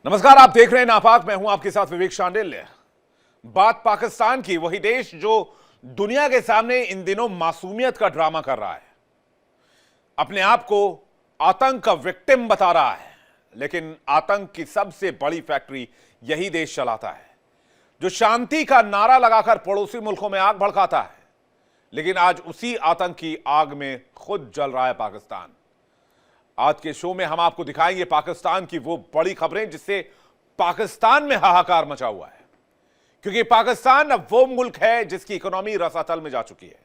नमस्कार, आप देख रहे हैं नापाक। मैं हूं आपके साथ विवेक शांडिल्य। बात पाकिस्तान की, वही देश जो दुनिया के सामने इन दिनों मासूमियत का ड्रामा कर रहा है, अपने आप को आतंक का विक्टिम बता रहा है, लेकिन आतंक की सबसे बड़ी फैक्ट्री यही देश चलाता है, जो शांति का नारा लगाकर पड़ोसी मुल्कों में आग भड़काता है, लेकिन आज उसी आतंक की आग में खुद जल रहा है पाकिस्तान। आज के शो में हम आपको दिखाएंगे पाकिस्तान की वो बड़ी खबरें जिससे पाकिस्तान में हाहाकार मचा हुआ है, क्योंकि पाकिस्तान अब वो मुल्क है जिसकी इकोनॉमी रसातल में जा चुकी है।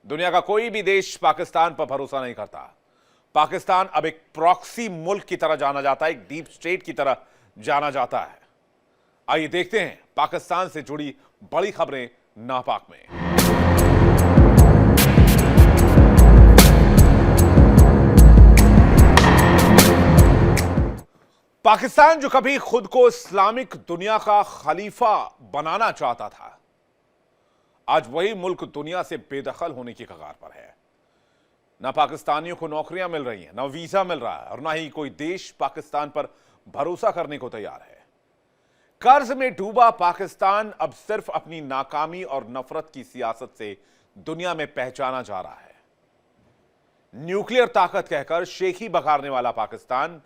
दुनिया का कोई भी देश पाकिस्तान पर भरोसा नहीं करता। पाकिस्तान अब एक प्रॉक्सी मुल्क की तरह जाना जाता है, एक डीप स्टेट की तरह जाना जाता है। आइए देखते हैं पाकिस्तान से जुड़ी बड़ी खबरें नापाक में। पाकिस्तान जो कभी खुद को इस्लामिक दुनिया का खलीफा बनाना चाहता था, आज वही मुल्क दुनिया से बेदखल होने की कगार पर है। ना पाकिस्तानियों को नौकरियां मिल रही हैं, ना वीजा मिल रहा है, और ना ही कोई देश पाकिस्तान पर भरोसा करने को तैयार है। कर्ज में डूबा पाकिस्तान अब सिर्फ अपनी नाकामी और नफरत की सियासत से दुनिया में पहचाना जा रहा है। न्यूक्लियर ताकत कहकर शेखी बघारने वाला पाकिस्तान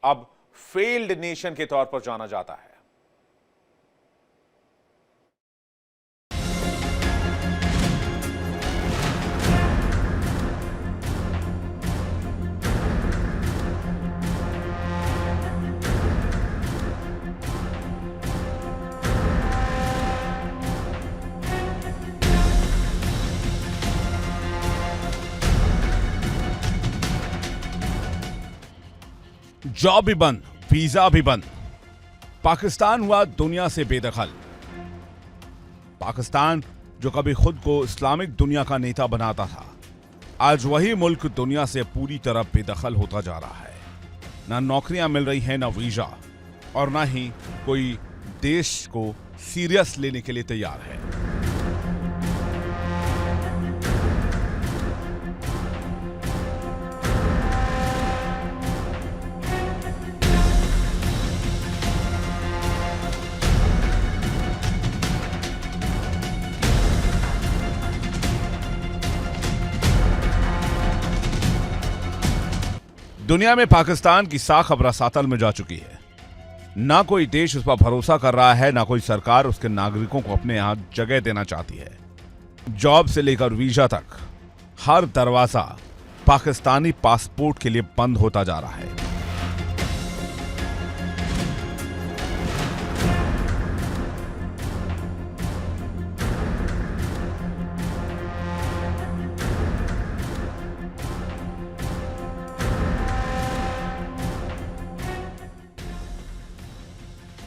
अब फेल्ड नेशन के तौर पर जाना जाता है। जॉब भी बंद, वीजा भी बंद, पाकिस्तान हुआ दुनिया से बेदखल। पाकिस्तान जो कभी खुद को इस्लामिक दुनिया का नेता बनाता था, आज वही मुल्क दुनिया से पूरी तरह बेदखल होता जा रहा है। ना नौकरियां मिल रही हैं, ना वीजा, और ना ही कोई देश को सीरियस लेने के लिए तैयार है। दुनिया में पाकिस्तान की साख अब रसातल में जा चुकी है। ना कोई देश उस पर भरोसा कर रहा है, ना कोई सरकार उसके नागरिकों को अपने यहां जगह देना चाहती है। जॉब से लेकर वीजा तक हर दरवाजा पाकिस्तानी पासपोर्ट के लिए बंद होता जा रहा है।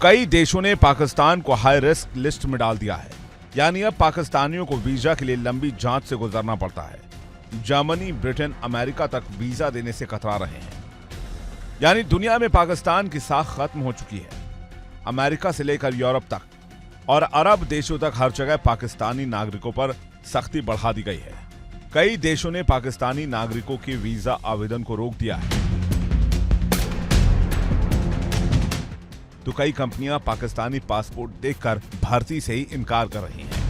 कई देशों ने पाकिस्तान को हाई रिस्क लिस्ट में डाल दिया है, यानी अब पाकिस्तानियों को वीजा के लिए लंबी जांच से गुजरना पड़ता है। जर्मनी, ब्रिटेन, अमेरिका तक वीजा देने से कतरा रहे हैं। यानी दुनिया में पाकिस्तान की साख खत्म हो चुकी है। अमेरिका से लेकर यूरोप तक और अरब देशों तक हर जगह पाकिस्तानी नागरिकों पर सख्ती बढ़ा दी गई है। कई देशों ने पाकिस्तानी नागरिकों के वीजा आवेदन को रोक दिया है, तो कई कंपनियां पाकिस्तानी पासपोर्ट देखकर भर्ती से ही इनकार कर रही हैं।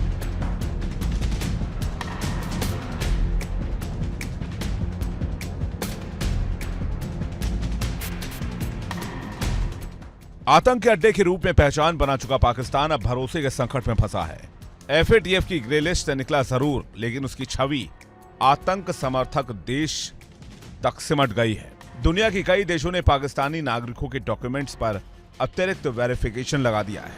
आतंक के अड्डे के रूप में पहचान बना चुका पाकिस्तान अब भरोसे के संकट में फंसा है। एफएटीएफ की ग्रे लिस्ट से निकला जरूर, लेकिन उसकी छवि आतंक समर्थक देश तक सिमट गई है। दुनिया के कई देशों ने पाकिस्तानी नागरिकों के डॉक्यूमेंट्स पर अतिरिक्त वेरिफिकेशन लगा दिया है।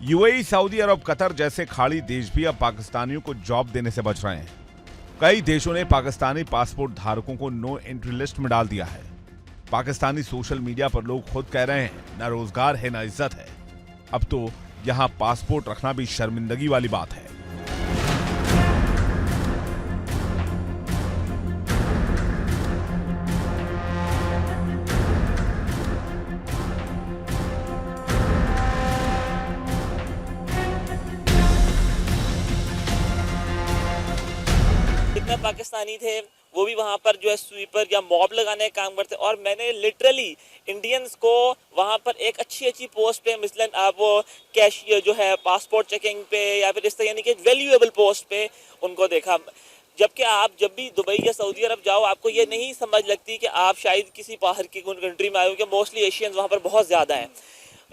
यूएई, सऊदी अरब, कतर जैसे खाड़ी देश भी अब पाकिस्तानियों को जॉब देने से बच रहे हैं। कई देशों ने पाकिस्तानी पासपोर्ट धारकों को नो एंट्री लिस्ट में डाल दिया है। पाकिस्तानी सोशल मीडिया पर लोग खुद कह रहे हैं, ना रोजगार है, ना इज्जत है। अब तो यहां पासपोर्ट रखना भी शर्मिंदगी वाली बात है। कितने पाकिस्तानी थे वो भी वहाँ पर जो है स्वीपर या मॉब लगाने का काम करते हैं। और मैंने लिटरली इंडियंस को वहाँ पर एक अच्छी पोस्ट पे मिसलन आप वो कैशियर जो है पासपोर्ट चेकिंग पे या फिर इस तरह यानी कि वैल्यूएबल पोस्ट पे उनको देखा। जबकि आप जब भी दुबई या सऊदी अरब जाओ आपको ये नहीं समझ लगती कि आप शायद किसी बाहर की कंट्री में आए हो, कि मोस्टली एशियंस वहाँ पर बहुत ज़्यादा हैं।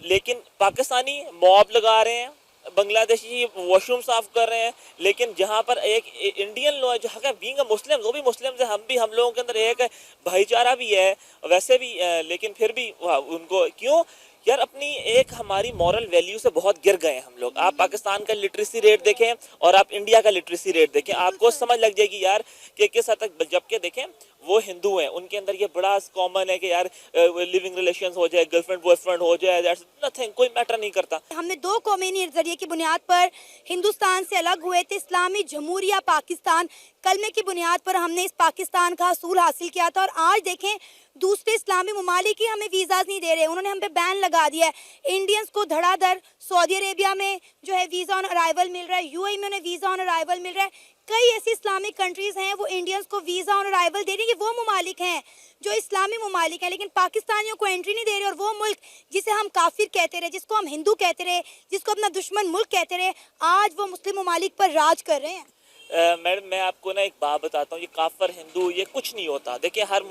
लेकिन पाकिस्तानी मॉब लगा रहे हैं, बांग्लादेशी वॉशरूम साफ कर रहे हैं, लेकिन जहाँ पर एक इंडियन लोग जहाँ का बीइंग मुस्लिम, वो भी मुस्लिम है, हम लोगों के अंदर एक भाईचारा भी है वैसे भी, लेकिन फिर भी उनको क्यों यार अपनी एक हमारी मॉरल वैल्यू से बहुत गिर गए हैं हम लोग। आप पाकिस्तान का लिटरेसी रेट देखें और आप इंडिया का लिटरेसी रेट देखें, आपको समझ लग जाएगी यार कि किस हद तक, जबकि देखें वो हिंदू हैं, उनके अंदर ये बड़ा कॉमन है कि यार लिविंग रिलेशंस हो जाए, गर्लफ्रेंड बॉयफ्रेंड हो जाए, दैट्स नथिंग, कोई मैटर नहीं करता। हमने दो कौमी नजरिए की बुनियाद पर हिंदुस्तान से अलग हुए थे। इस्लामी जमहूरिया पाकिस्तान कलमे की बुनियाद पर हमने इस पाकिस्तान का असूल हासिल किया था, और आज देखें दूसरे इस्लामी ममालिक ही हमें वीज़ाज नहीं दे रहे, उन्होंने हम पे बैन लगा दिया है। इंडियंस को धड़ाधड़ सऊदी अरेबिया में जो है वीज़ा ऑन अराइवल मिल रहा है, यूएई में उन्हें वीज़ा ऑन अराइवल मिल रहा है। कई ऐसी इस्लामिक कंट्रीज़ हैं वो इंडियंस को वीज़ा ऑन अराइवल दे रही है। वो ममालिक हैं जो इस्लामी ममालिक हैं, लेकिन पाकिस्तानियों को एंट्री नहीं दे रहे। और वो मुल्क जिसे हम काफिर कहते रहे, जिसको हम हिंदू कहते रहे, जिसको अपना दुश्मन मुल्क कहते रहे, आज वो मुस्लिम ममालिक पर राज कर रहे हैं। मैडम मैं आपको ना एक बात बताता हूँ, ये काफर हिंदू ये कुछ नहीं होता। देखिए हर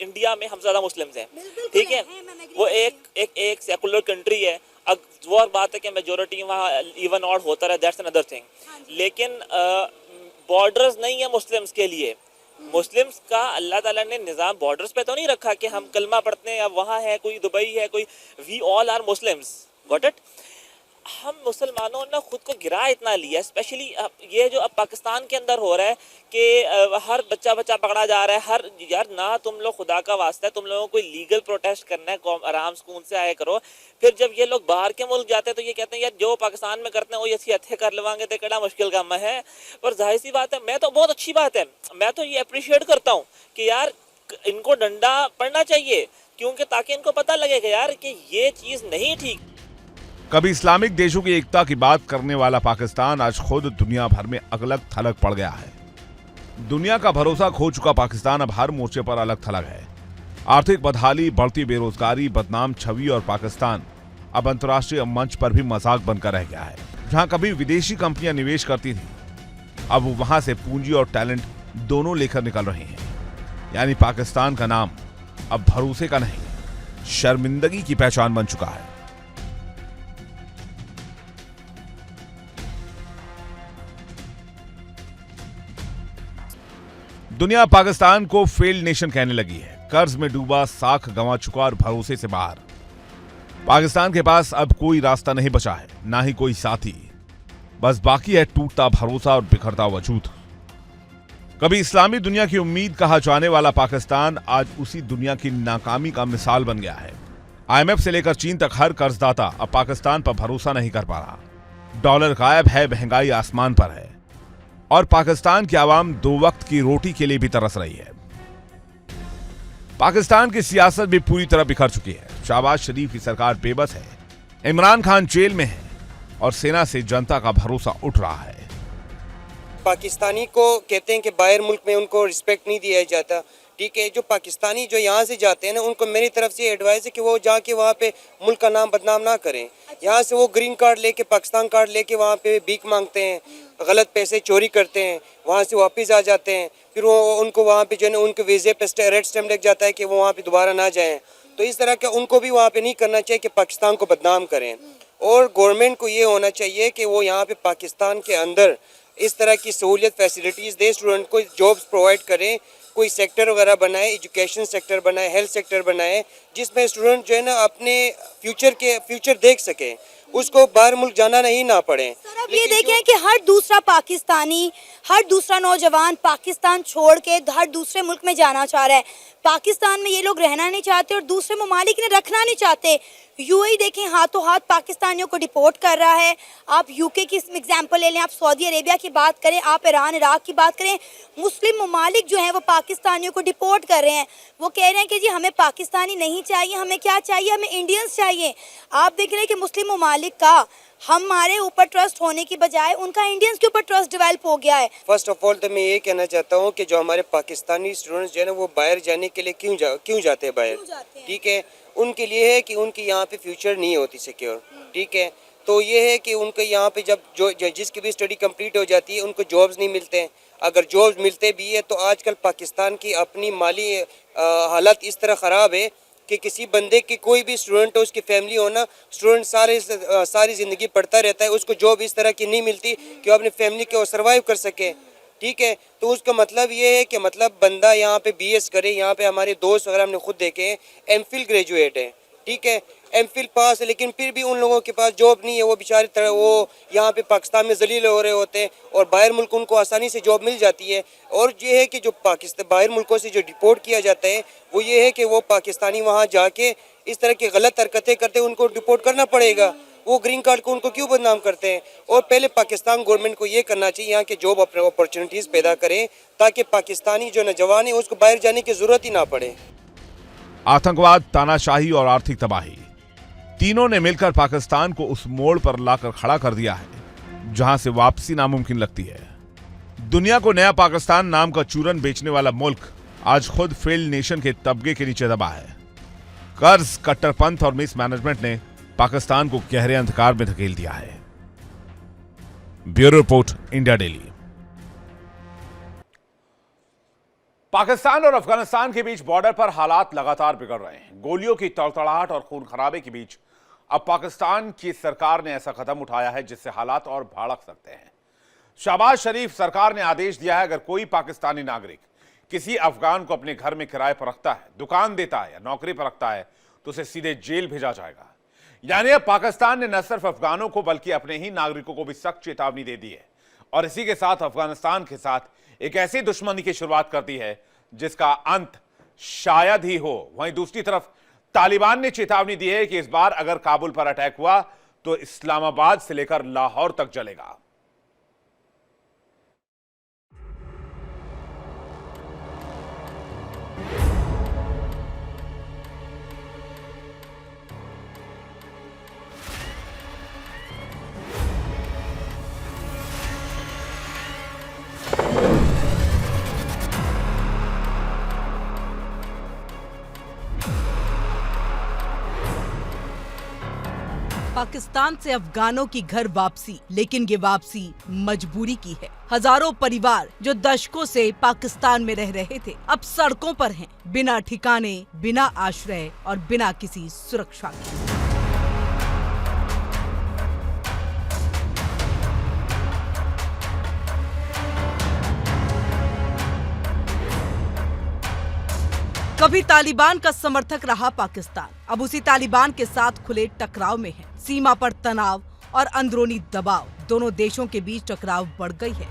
इंडिया में हम ज़्यादा मुस्लिम्स हैं, ठीक है, वो एक सेकुलर कंट्री है। अब वो और बात है कि मेजोरिटी वहाँ इवन ऑड होता रहे, दैट्स अनदर थिंग। लेकिन बॉर्डर्स नहीं है मुस्लिम्स के लिए। मुस्लिम्स का अल्लाह ताला ने निज़ाम बॉर्डर्स पे तो नहीं रखा कि हम कलमा पढ़ते हैं, अब वहाँ है कोई दुबई है कोई, we all are Muslims, got it. हम मुसलमानों ने खुद को गिरा इतना लिया, स्पेशली ये जो अब पाकिस्तान के अंदर हो रहा है कि हर बच्चा पकड़ा जा रहा है। हर यार ना तुम लोग खुदा का वास्ता है, तुम लोगों को लीगल प्रोटेस्ट करना है, आराम सुकून से आया करो। फिर जब ये लोग बाहर के मुल्क जाते हैं तो ये कहते हैं यार जो पाकिस्तान में करते हैं वो ये अच्छे कर लवांगे तो कड़ा मुश्किल काम है। पर जाहिर सी बात है, मैं तो बहुत अच्छी बात है, मैं तो ये अप्रिशिएट करता हूँ कि यार इनको डंडा पड़ना चाहिए, क्योंकि ताकि इनको पता लगेगा यार कि ये चीज़ नहीं ठीक। कभी इस्लामिक देशों की एकता की बात करने वाला पाकिस्तान आज खुद दुनिया भर में अलग थलग पड़ गया है। दुनिया का भरोसा खो चुका पाकिस्तान अब हर मोर्चे पर अलग थलग है। आर्थिक बदहाली, बढ़ती बेरोजगारी, बदनाम छवि और पाकिस्तान अब अंतर्राष्ट्रीय मंच पर भी मजाक बनकर रह गया है। जहां कभी विदेशी कंपनियां निवेश करती थी, अब वहां से पूंजी और टैलेंट दोनों लेकर निकल रहे हैं। यानी पाकिस्तान का नाम अब भरोसे का नहीं, शर्मिंदगी की पहचान बन चुका है। दुनिया पाकिस्तान को फेल्ड नेशन कहने लगी है। कर्ज में डूबा, साख गंवा चुका और भरोसे से बाहर। पाकिस्तान के पास अब कोई रास्ता नहीं बचा है, ना ही कोई साथी। बस बाकी है टूटता भरोसा और बिखरता वजूद। कभी इस्लामी दुनिया की उम्मीद कहा जाने वाला पाकिस्तान आज उसी दुनिया की नाकामी का मिसाल बन गया है। IMF से लेकर चीन तक हर कर्जदाता अब पाकिस्तान पर भरोसा नहीं कर पा रहा। डॉलर गायब है, महंगाई आसमान पर है और पाकिस्तान की आवाम दो वक्त की रोटी के लिए भी तरस रही है। पाकिस्तान की सियासत भी पूरी तरह बिखर चुकी है। शहबाज शरीफ की सरकार बेबस है, इमरान खान जेल में है और सेना से जनता का भरोसा उठ रहा है। पाकिस्तानी को कहते हैं कि बाहर मुल्क में उनको रिस्पेक्ट नहीं दिया जाता, ठीक है। जो पाकिस्तानी जो यहाँ से जाते हैं ना, उनको मेरी तरफ से एडवाइस है कि वो जाके वहाँ पे मुल्क का नाम बदनाम ना करें। यहाँ से वो ग्रीन कार्ड लेके, पाकिस्तान कार्ड लेके वहाँ पे भीख मांगते हैं, गलत पैसे चोरी करते हैं, वहाँ से वापस आ जाते हैं। फिर वो उनको वहाँ पे जो है ना उनके वीज़े पे रेड स्टैम्प लग जाता है कि वो वहाँ पे दोबारा ना जाएं। तो इस तरह का उनको भी वहाँ पे नहीं करना चाहिए कि पाकिस्तान को बदनाम करें। और गवर्नमेंट को ये होना चाहिए कि वो यहाँ पे पाकिस्तान के अंदर इस तरह की सहूलियत फैसिलिटीज़ दे, स्टूडेंट को जॉब्स प्रोवाइड करें, कोई सेक्टर वगैरह बनाए, एजुकेशन सेक्टर बनाए, हेल्थ सेक्टर बनाए, जिसमें स्टूडेंट जो है ना अपने फ्यूचर देख सके, उसको बाहर मुल्क जाना नहीं ना पड़े। सर अब ये देखें कि हर दूसरा पाकिस्तानी, हर दूसरा नौजवान पाकिस्तान छोड़ के हर दूसरे मुल्क में जाना चाह रहा है। पाकिस्तान में ये लोग रहना नहीं चाहते और दूसरे ममालिक ने रखना नहीं चाहते। यूएई देखें हाथों हाथ पाकिस्तानियों को डिपोर्ट कर रहा है। आप यूके की एग्जांपल ले लें, आप सऊदी अरेबिया की बात करें, आप ईरान इराक की बात करें, मुस्लिम ममालिक जो हैं वो पाकिस्तानियों को डिपोर्ट कर रहे हैं। वो कह रहे हैं कि जी हमें पाकिस्तानी नहीं चाहिए, हमें क्या चाहिए, हमें इंडियंस चाहिए। आप देख रहे हैं कि मुस्लिम ममालिक का हमारे ऊपर ट्रस्ट होने की बजाय उनका इंडियंस के ऊपर ट्रस्ट डेवलप हो गया है। फर्स्ट ऑफ ऑल तो मैं ये कहना चाहता हूँ कि जो हमारे पाकिस्तानी स्टूडेंट्स जो है ना वो बाहर जाने के लिए क्यों जाते हैं बाहर, ठीक है, उनके लिए है कि उनके यहाँ पे फ्यूचर नहीं होती सिक्योर, ठीक है। तो ये है कि उनके यहाँ पे जब जिसकी भी स्टडी कंप्लीट हो जाती है उनको जॉब्स नहीं मिलते हैं। अगर जॉब्स मिलते भी है तो आजकल पाकिस्तान की अपनी माली हालत इस तरह ख़राब है कि किसी बंदे की कोई भी स्टूडेंट हो, उसकी फैमिली हो ना, स्टूडेंट सारी ज़िंदगी पढ़ता रहता है, उसको जॉब इस तरह की नहीं मिलती कि वो अपनी फैमिली को सर्वाइव कर सके, ठीक है। तो उसका मतलब ये है कि मतलब बंदा यहाँ पे बीएस करे। यहाँ पे हमारे दोस्त वगैरह हमने खुद देखे हैं एमफिल ग्रेजुएट है, ठीक है, एमफिल पास है, लेकिन फिर भी उन लोगों के पास जॉब नहीं है। वो बेचारे तरह वो यहाँ पे पाकिस्तान में जलील हो रहे होते हैं और बाहर मुल्क उनको आसानी से जॉब मिल जाती है। और ये है कि जो पाकिस्तान बाहर मुल्कों से जो डिपोर्ट किया जाता है वो ये है कि वो पाकिस्तानी वहाँ जाके इस तरह की गलत हरकतें करते हैं, उनको डिपोर्ट करना पड़ेगा। वो ग्रीन कार्ड को उनको क्यों बदनाम करते हैं? और पहले पाकिस्तान गवर्नमेंट को ये करना चाहिए यहाँ के जॉब अपॉर्चुनिटीज़ पैदा करें ताकि पाकिस्तानी जो नौजवान है उसको बाहर जाने की ज़रूरत ही ना पड़े। आतंकवाद, तानाशाही और आर्थिक तबाही, तीनों ने मिलकर पाकिस्तान को उस मोड़ पर लाकर खड़ा कर दिया है जहां से वापसी नामुमकिन लगती है। दुनिया को नया पाकिस्तान नाम का चूरन बेचने वाला मुल्क आज खुद फेल्ड नेशन के तबके के नीचे दबा है। कर्ज, कट्टरपंथ और मिसमैनेजमेंट ने पाकिस्तान को गहरे अंधकार में धकेल दिया है। Bureau report, India daily. Pakistan और अफगानिस्तान के बीच बॉर्डर पर हालात लगातार बिगड़ रहे हैं। गोलियों की तड़तड़ाहट और खून खराबे के बीच अब पाकिस्तान की सरकार ने ऐसा कदम उठाया है जिससे हालात और भड़क सकते हैं। शहबाज शरीफ सरकार ने आदेश दिया है, अगर कोई पाकिस्तानी नागरिक किसी अफगान को अपने घर में किराए पर रखता है, दुकान देता है या नौकरी पर रखता है तो उसे सीधे जेल भेजा जाएगा। यानी अब पाकिस्तान ने न सिर्फ अफगानों को बल्कि अपने ही नागरिकों को भी सख्त चेतावनी दे दी है और इसी के साथ अफगानिस्तान के साथ एक ऐसी दुश्मनी की शुरुआत कर दी है जिसका अंत शायद ही हो। वहीं दूसरी तरफ तालिबान ने चेतावनी दी है कि इस बार अगर काबुल पर अटैक हुआ तो इस्लामाबाद से लेकर लाहौर तक जलेगा। पाकिस्तान से अफगानों की घर वापसी, लेकिन ये वापसी मजबूरी की है। हजारों परिवार जो दशकों से पाकिस्तान में रह रहे थे अब सड़कों पर हैं, बिना ठिकाने, बिना आश्रय और बिना किसी सुरक्षा के। कभी तालिबान का समर्थक रहा पाकिस्तान, अब उसी तालिबान के साथ खुले टकराव में है। सीमा पर तनाव और अंदरूनी दबाव, दोनों देशों के बीच टकराव बढ़ गई है।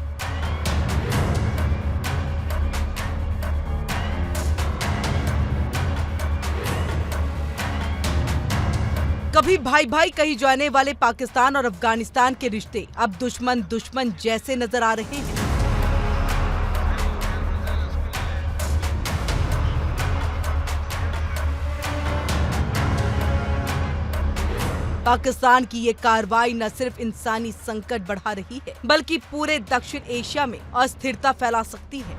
कभी भाई भाई कही जाने वाले पाकिस्तान और अफगानिस्तान के रिश्ते अब दुश्मन दुश्मन जैसे नजर आ रहे हैं। पाकिस्तान की ये कार्रवाई न सिर्फ इंसानी संकट बढ़ा रही है बल्कि पूरे दक्षिण एशिया में अस्थिरता फैला सकती है।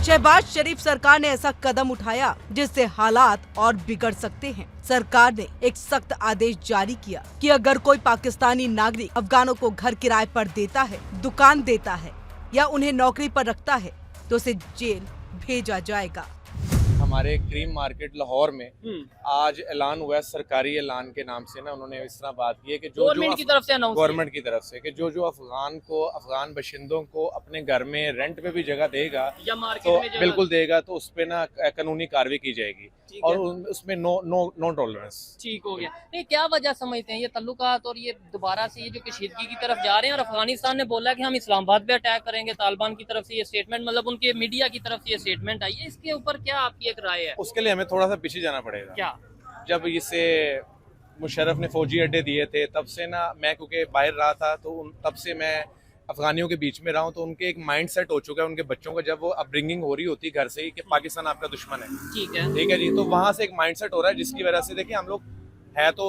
शहबाज शरीफ सरकार ने ऐसा कदम उठाया जिससे हालात और बिगड़ सकते हैं। सरकार ने एक सख्त आदेश जारी किया कि अगर कोई पाकिस्तानी नागरिक अफगानों को घर किराए पर देता है, दुकान देता है या उन्हें नौकरी पर रखता है तो उसे जेल भेजा जाएगा। हमारे क्रीम मार्केट लाहौर में आज ऐलान हुआ है, सरकारी ऐलान के नाम से ना उन्होंने इस तरह बात की है कि जो गवर्नमेंट की तरफ से अनाउंस गवर्नमेंट की तरफ से कि जो अफगान बशिंदों को अपने घर में रेंट पे भी जगह देगा या मार्केट तो में जगह बिल्कुल देगा, तो उस पे ना कानूनी कार्रवाई की जाएगी ठीक और है। उसमें नो टॉलरेंस। ठीक हो गया। नहीं, क्या वजह समझते हैं ये तल्लुकात और ये दोबारा से ये जो कशीदगी की तरफ जा रहे हैं, और अफगानिस्तान ने बोला कि हम इस्लामाबाद पे अटैक करेंगे, तालिबान की तरफ से ये स्टेटमेंट, मतलब उनके मीडिया की तरफ से ये स्टेटमेंट आई है, इसके ऊपर क्या आपकी एक राय है? उसके लिए हमें थोड़ा सा पीछे जाना पड़ेगा। क्या जब इसे मुशर्रफ ने फौजी अड्डे दिए थे तब से ना, मैं क्योंकि बाहर रहा था तो तब से मैं अफगानियों के बीच में रहा हूँ, तो उनके एक माइंड सेट हो चुका है उनके बच्चों का, जब वो अपब्रिंगिंग हो रही होती है घर से ही कि पाकिस्तान आपका दुश्मन है, ठीक है। ठीक है जी, तो वहाँ से एक माइंड सेट हो रहा है जिसकी वजह से देखिए हम लोग है तो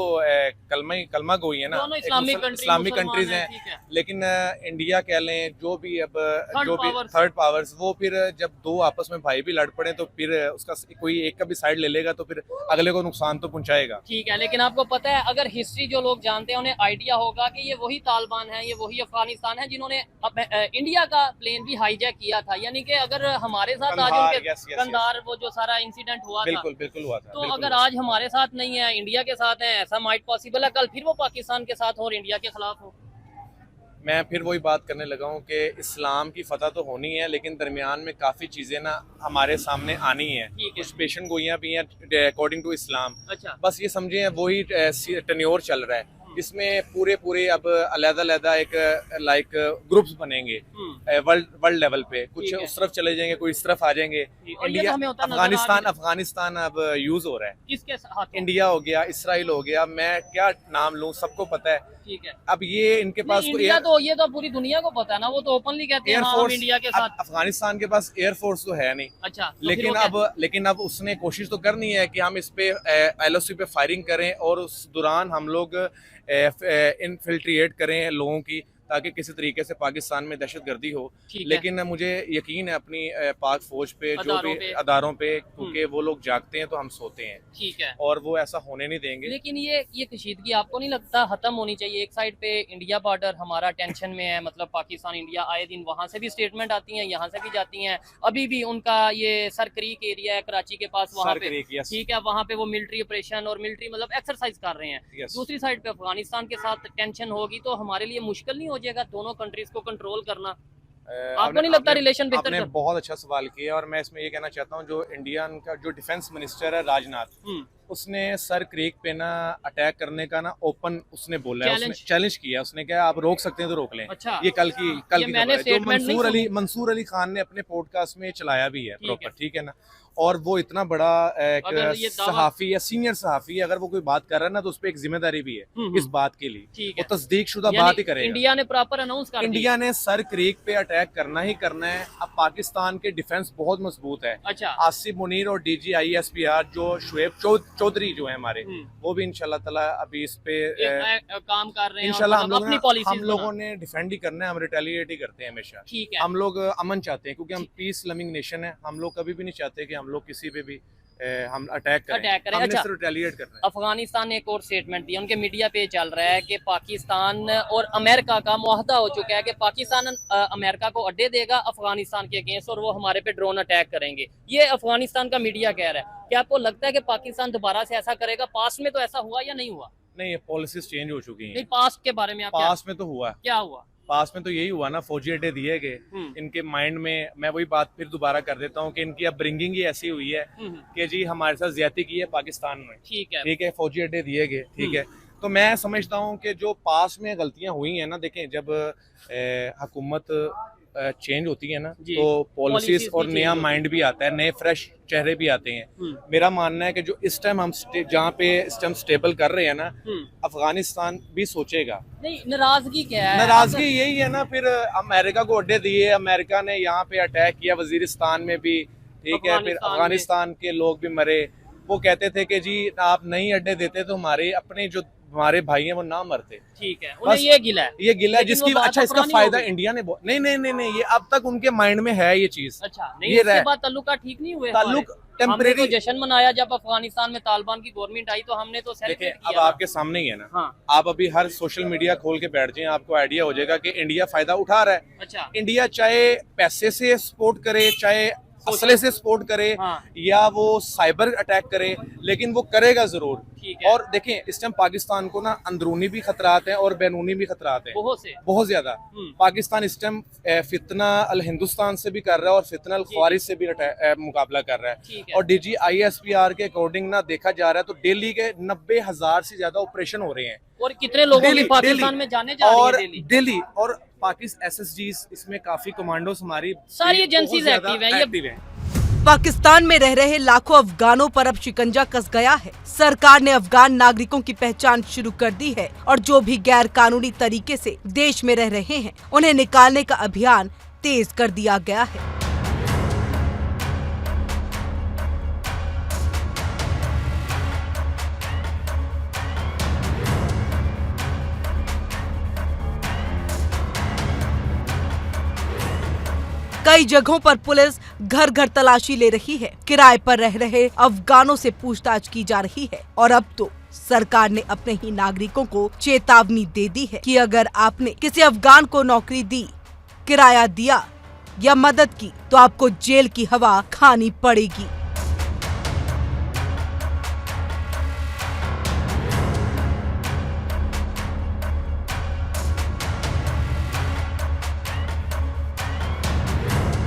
कलमा गोई है ना, दोनों इस्लामिक कंट्रीज हैं, ठीक है। लेकिन इंडिया कह लें जो भी अब जो भी powers। थर्ड पावर्स, वो फिर जब दो आपस में भाई भी लड़ पड़े तो फिर उसका कोई एक का भी साइड ले लेगा तो फिर अगले को नुकसान तो पहुंचाएगा। ठीक है, लेकिन आपको पता है, अगर हिस्ट्री जो लोग जानते हैं उन्हें आइडिया होगा कि ये वही तालिबान है, ये वही अफगानिस्तान है जिन्होंने इंडिया का प्लेन भी हाईजैक किया था। यानी कि अगर हमारे साथ आज कंधार, उनके yes, कंधार वो जो सारा इंसिडेंट हुआ था, बिल्कुल हुआ था। तो बिल्कुल अगर हुआ। आज हमारे साथ नहीं है, इंडिया के साथ है, ऐसा माइट पॉसिबल है कल फिर वो पाकिस्तान के साथ हो और इंडिया के खिलाफ हो? मैं फिर वही बात करने लगा हूँ कि इस्लाम की फतह तो होनी है, लेकिन दरमियान में काफ़ी चीज़ें ना हमारे सामने आनी है, ठीक है। कुछ पेशन गोइयाँ भी हैं अकॉर्डिंग टू इस्लाम। अच्छा, बस ये समझे वही टन्योर चल रहा है, इसमें पूरे अब अलग-अलग एक लाइक ग्रुप्स बनेंगे वर्ल्ड लेवल पे, कुछ ठीक है। उस तरफ चले जाएंगे, कोई इस तरफ आ जाएंगे। और ये तो इंडिया हमें होता नजर आ रहा है। अफगानिस्तान अब यूज हो रहा है, किसके साथ? इंडिया हो गया, इसराइल हो गया, मैं क्या नाम लूँ, सबको पता है। ठीक है। अब ये इनके पास नहीं, इंडिया तो ये तो पूरी दुनिया को पता है ना, वो तो ओपनली कहते हैं हाँ, हम इंडिया के साथ। अफगानिस्तान के पास एयरफोर्स तो है नहीं, अच्छा, तो फिर लेकिन अब उसने कोशिश तो करनी है कि हम इस पे LOC पे फायरिंग करें और उस दौरान हम लोग इनफिल्ट्रेट करें लोगों की, ताकि किसी तरीके से पाकिस्तान में दहशतगर्दी हो। ठीक है। लेकिन मुझे यकीन है अपनी पाक फौज पे, जो अदारों भी पे। अदारों पे, क्योंकि वो लोग जागते हैं तो हम सोते हैं, ठीक है। और वो ऐसा होने नहीं देंगे। लेकिन ये कशीदगी आपको नहीं लगता खत्म होनी चाहिए? एक साइड पे इंडिया बॉर्डर हमारा टेंशन में है, मतलब पाकिस्तान इंडिया आए दिन वहां से भी स्टेटमेंट आती हैं, यहाँ से भी जाती हैं। अभी भी उनका ये सर क्रीक एरिया है कराची के पास, वहाँ सर पे क्रीक, yes। ठीक है, वहाँ पे वो मिलिट्री ऑपरेशन और मिलिट्री मतलब एक्सरसाइज कर रहे हैं। Yes। दूसरी साइड पे अफगानिस्तान के साथ टेंशन होगी तो हमारे लिए मुश्किल नहीं हो जाएगा दोनों कंट्रीज को कंट्रोल करना? आपको नहीं लगता रिलेशन बेहतर आपने कर? बहुत अच्छा सवाल किया, और मैं इसमें ये कहना चाहता हूँ, जो इंडिया का जो डिफेंस मिनिस्टर है राजनाथ, उसने सर क्रीक पे ना अटैक करने का ना ओपन उसने बोला है, उसने चैलेंज किया, उसने कहा आप रोक सकते हैं तो रोक लें। अच्छा, ये कल की मैंने खबर है, जो statement मंसूर अली खान ने अपने पॉडकास्ट में चलाया भी है ठीक है। प्रॉपर, ठीक है ना। और वो इतना बड़ा अगर एक ये दावा- सहाफी या सीनियर सहाफी है, अगर वो कोई बात कर रहा है ना तो उस पर एक जिम्मेदारी भी है इस बात के लिए, ठीक वो है। तस्दीक शुदा यानी बात ही करेगा। इंडिया ने प्रॉपर अनाउंस कर दिया। इंडिया ने सर क्रीक पे अटैक करना ही करना है। अब पाकिस्तान के डिफेंस बहुत मजबूत है। अच्छा, आसिफ मुनीर और DGISPR जो शुएब चौधरी जो है हमारे, वो भी इंशाल्लाह ताला अभी इस पे काम कर रहे हैं, इंशाल्लाह और मतलब अपनी पॉलिसीज हम लोगों ने डिफेंड ही करना है, हम रिटेलिएट ही करते हैं हमेशा। ठीक है। हम लोग अमन चाहते हैं, क्योंकि हम पीस लविंग नेशन है, हम लोग कभी भी नहीं चाहते कि हम लोग किसी पे भी हम अटैक करें। हमने अच्छा, सिर्फ रिटेलिएट करना है। अफगानिस्तान ने एक और स्टेटमेंट दिया, उनके मीडिया पे चल रहा है कि पाकिस्तान और अमेरिका का मुआहदा हो चुका है कि पाकिस्तान अमेरिका को अड्डे देगा अफगानिस्तान के अगेंस्ट और वो हमारे पे ड्रोन अटैक करेंगे। ये अफगानिस्तान का मीडिया कह रहा है। क्या आपको लगता है कि पाकिस्तान दोबारा से ऐसा करेगा? पास्ट में तो ऐसा हुआ या नहीं हुआ? नहीं, ये पॉलिसीज चेंज हो चुकी नहीं, हैं। पास्ट के बारे में आप पास में तो हुआ, क्या हुआ? पास में तो यही हुआ ना, फौजी अड्डे दिए गए इनके माइंड में। मैं वही बात फिर दोबारा कर देता हूँ कि इनकी अब ब्रिंगिंग ही ऐसी हुई है कि जी हमारे साथ ज्यादती की है पाकिस्तान में, ठीक है, फौजी अड्डे दिए गए, ठीक है। तो मैं समझता हूँ कि जो पास में गलतियां हुई हैं ना, देखें जब हुकूमत चेंज होती है ना तो पॉलिसीज और नया माइंड भी आता है, नए फ्रेश चेहरे भी आते हैं। मेरा मानना है कि जो इस टाइम हम जहाँ पे इस टाइम स्टेबल कर रहे हैं ना, अफगानिस्तान भी सोचेगा। नहीं, नाराजगी क्या है? नाराजगी यही है ना, फिर अमेरिका को अड्डे दिए, अमेरिका ने यहाँ पे अटैक किया वजीरिस्तान में भी, ठीक है, फिर अफगानिस्तान के लोग भी मरे। वो कहते थे कि जी आप नहीं अड्डे देते तो हमारे अपने जो हमारे भाई हैं वो ना मरते, ठीक है, उन्हें ये गिला है, जिसकी अच्छा इसका फायदा इंडिया ने नहीं, ये अब तक उनके माइंड में है ये चीज। अच्छा, नहीं, इसके बाद ताल्लुकात ठीक नहीं हुए? ताल्लुक हमने टेम्परेरी तो जश्न मनाया जब अफगानिस्तान में तालिबान की गवर्नमेंट आई, तो हमने तो देखिए सेलिब्रेट अब किया। आपके सामने ही है ना, हाँ। आप अभी हर सोशल मीडिया खोल के बैठ जाएं, आपको आइडिया हो जाएगा कि इंडिया फायदा उठा रहा है। अच्छा, इंडिया चाहे पैसे से सपोर्ट करे, चाहे असले से सपोर्ट करे या वो साइबर अटैक करे, लेकिन वो करेगा जरूर। और देखें इस टाइम पाकिस्तान को ना अंदरूनी भी खतरात हैं और बैरूनी भी खतरात हैं, बहुत ज्यादा। पाकिस्तान इस टाइम फितना अल हिंदुस्तान से भी कर रहा है और फितना अल ख्वारिज से भी मुकाबला कर रहा है। और DGISPR के अकॉर्डिंग ना देखा जा रहा है तो डेली के 90,000 से ज्यादा ऑपरेशन हो रहे हैं। और कितने लोगों की पाकिस्तान में जाने जा रही है दिल्ली और पाकिस्तान SSGs इसमें काफी कमांडोज हमारी सारी एजेंसीज एक्टिव हैं। पाकिस्तान में रह रहे लाखों अफगानों पर अब शिकंजा कस गया है। सरकार ने अफगान नागरिकों की पहचान शुरू कर दी है और जो भी गैर कानूनी तरीके से देश में रह रहे हैं उन्हें निकालने का अभियान तेज कर दिया गया है। कई जगहों पर पुलिस घर घर तलाशी ले रही है। किराए पर रह रहे अफगानों से पूछताछ की जा रही है और अब तो सरकार ने अपने ही नागरिकों को चेतावनी दे दी है कि अगर आपने किसी अफगान को नौकरी दी, किराया दिया या मदद की तो आपको जेल की हवा खानी पड़ेगी।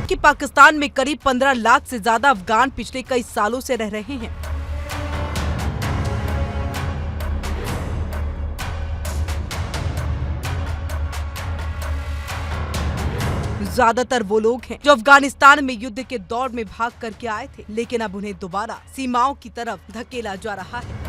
कि पाकिस्तान में करीब 15 लाख से ज्यादा अफगान पिछले कई सालों से रह रहे हैं। ज्यादातर वो लोग हैं जो अफगानिस्तान में युद्ध के दौर में भाग करके आए थे, लेकिन अब उन्हें दोबारा सीमाओं की तरफ धकेला जा रहा है।